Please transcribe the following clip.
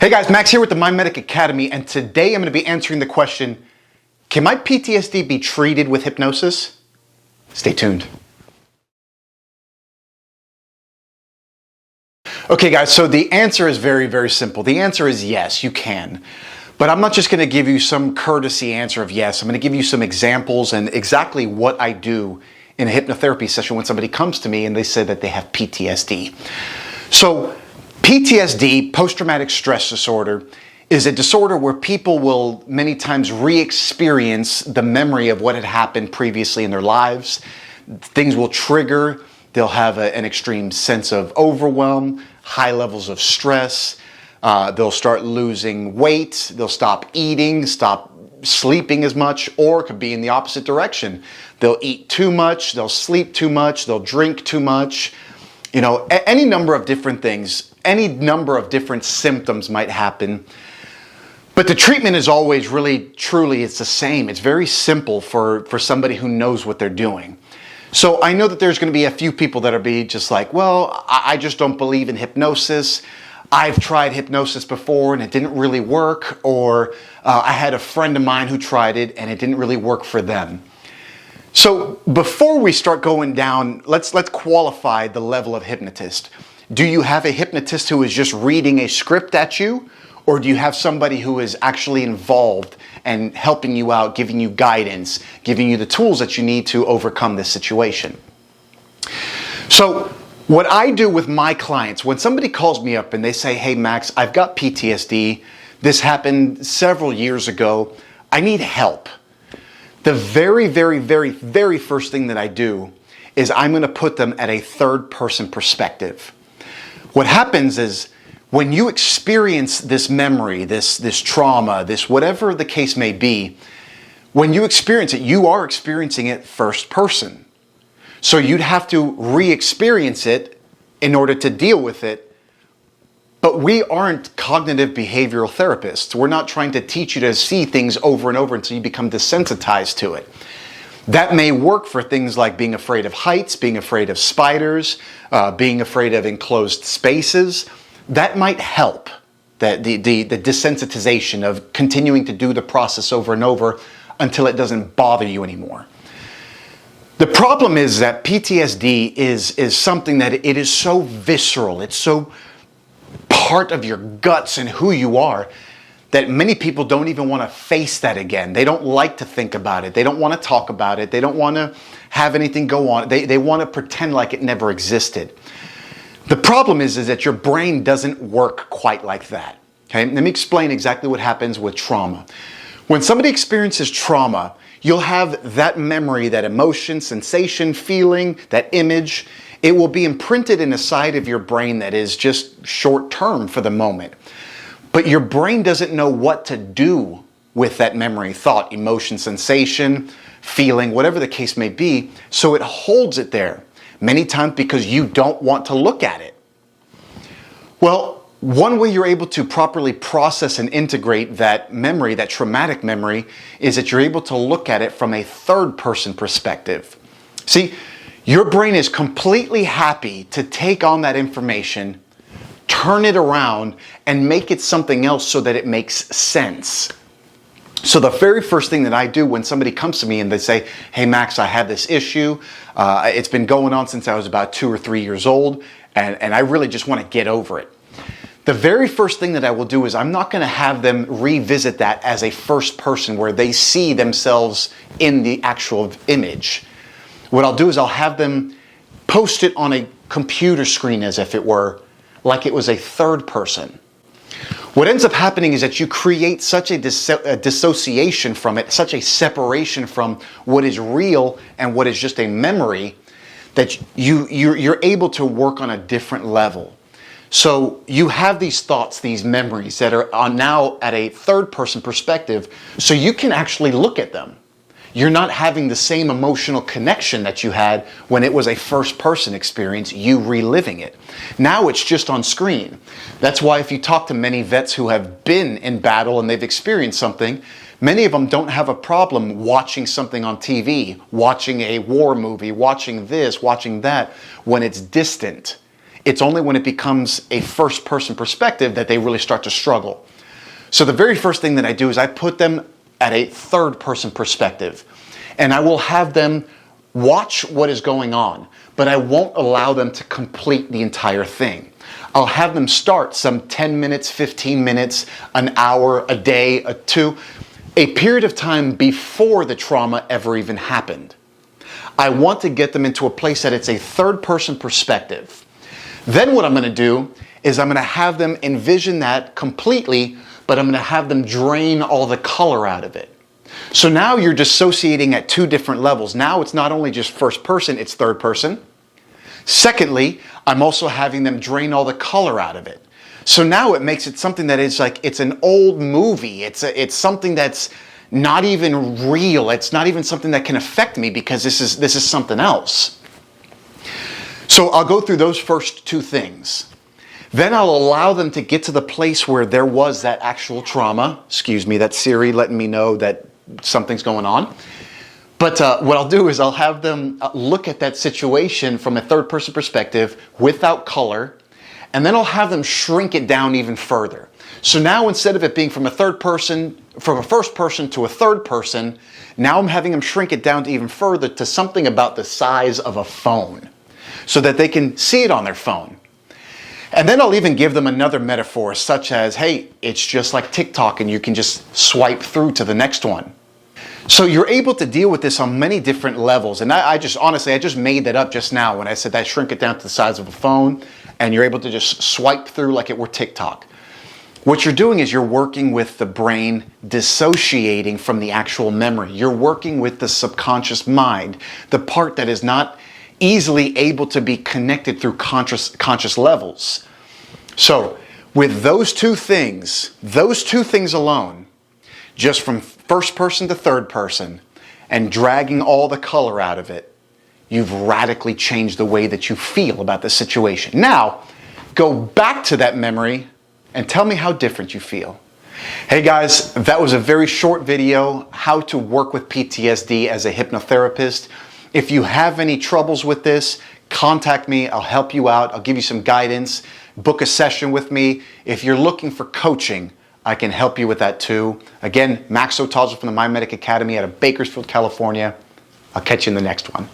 Hey guys, Max here with the My Medic Academy, and today I'm going to be answering the question, can my PTSD be treated with hypnosis? Stay tuned. Okay guys, so the answer is very simple. The answer is yes, you can. But I'm not just going to give you some courtesy answer of yes. I'm going to give you some examples and exactly what I do in a hypnotherapy session when somebody comes to me and they say that they have PTSD. So PTSD, post-traumatic stress disorder, is a disorder where people will many times re-experience the memory of what had happened previously in their lives. Things will trigger. They'll have an extreme sense of overwhelm, high levels of stress. They'll start losing weight. They'll stop eating, stop sleeping as much, or it could be in the opposite direction. They'll eat too much. They'll sleep too much. They'll drink too much. You know, any number of different things, any number of different symptoms might happen. But the treatment is always really, truly, it's the same. It's very simple for somebody who knows what they're doing. So I know that there's going to be a few people that are just like, well, I just don't believe in hypnosis. I've tried hypnosis before and it didn't really work. Or I had a friend of mine who tried it and it didn't really work for them. So before we start going down, let's qualify the level of hypnotist. Do you have a hypnotist who is just reading a script at you? Or do you have somebody who is actually involved and helping you out, giving you guidance, giving you the tools that you need to overcome this situation? So what I do with my clients, when somebody calls me up and they say, hey Max, I've got PTSD. This happened several years ago. I need help. The very first thing that I do is I'm going to put them at a third person perspective. What happens is when you experience this memory, this trauma, this whatever the case may be, when you experience it, you are experiencing it first person. So you'd have to re-experience it in order to deal with it. But we aren't cognitive behavioral therapists. We're not trying to teach you to see things over and over until you become desensitized to it. That may work for things like being afraid of heights, being afraid of spiders, being afraid of enclosed spaces. That might help, the desensitization of continuing to do the process over and over until it doesn't bother you anymore. The problem is that PTSD is something that it is so visceral, it's so part of your guts and who you are, that many people don't even want to face that again. They don't like to think about it. They don't want to talk about it. They don't want to have anything go on. They want to pretend like it never existed. The problem is that your brain doesn't work quite like that. Okay? Let me explain exactly what happens with trauma. When somebody experiences trauma, you'll have that memory, that emotion, sensation, feeling, that image. It will be imprinted in a side of your brain that is just short term for the moment. But your brain doesn't know what to do with that memory, thought, emotion, sensation, feeling, whatever the case may be. So it holds it there, many times because you don't want to look at it. Well, one way you're able to properly process and integrate that memory, that traumatic memory, is that you're able to look at it from a third person perspective. See, your brain is completely happy to take on that information, turn it around, and make it something else so that it makes sense. So the very first thing that I do when somebody comes to me and they say, hey Max, I have this issue. It's been going on since I was about 2 or 3 years old, and I really just want to get over it. The very first thing that I will do is I'm not going to have them revisit that as a first person where they see themselves in the actual image. What I'll do is I'll have them post it on a computer screen as if it were, like it was a third person. What ends up happening is that you create such a dissociation from it, such a separation from what is real and what is just a memory, that you're able to work on a different level. So you have these thoughts, these memories that are now at a third person perspective, so you can actually look at them. You're not having the same emotional connection that you had when it was a first person experience, you reliving it. Now it's just on screen. That's why if you talk to many vets who have been in battle and they've experienced something, many of them don't have a problem watching something on TV, watching a war movie, watching this, watching that, when it's distant. It's only when it becomes a first-person perspective that they really start to struggle. So the very first thing that I do is I put them at a third-person perspective, and I will have them watch what is going on, but I won't allow them to complete the entire thing. I'll have them start some 10 minutes, 15 minutes, an hour, a day, a period of time before the trauma ever even happened. I want to get them into a place that it's a third-person perspective. Then what I'm going to do is I'm going to have them envision that completely, but I'm going to have them drain all the color out of it. So now you're dissociating at two different levels. Now it's not only just first person, it's third person. Secondly, I'm also having them drain all the color out of it. So now it makes it something that is like, it's an old movie. It's something that's not even real. It's not even something that can affect me because this is something else. So I'll go through those first two things. Then I'll allow them to get to the place where there was that actual trauma. Excuse me, that's Siri letting me know that something's going on. But what I'll do is I'll have them look at that situation from a third-person perspective without color, and then I'll have them shrink it down even further. So now instead of it being from a first person to a third person, now I'm having them shrink it down to even further to something about the size of a phone so that they can see it on their phone. And then I'll even give them another metaphor such as, hey, it's just like TikTok and you can just swipe through to the next one. So you're able to deal with this on many different levels. And I just made that up just now when I said that shrink it down to the size of a phone and you're able to just swipe through like it were TikTok. What you're doing is you're working with the brain dissociating from the actual memory. You're working with the subconscious mind, the part that is not easily able to be connected through conscious levels. So with those two things alone, just from first person to third person and dragging all the color out of it, you've radically changed the way that you feel about the situation. Now, go back to that memory and tell me how different you feel. Hey guys, that was a very short video, how to work with PTSD as a hypnotherapist. If you have any troubles with this, contact me. I'll help you out. I'll give you some guidance. Book a session with me. If you're looking for coaching, I can help you with that too. Again, Max Otazu from the My Medic Academy out of Bakersfield, California. I'll catch you in the next one.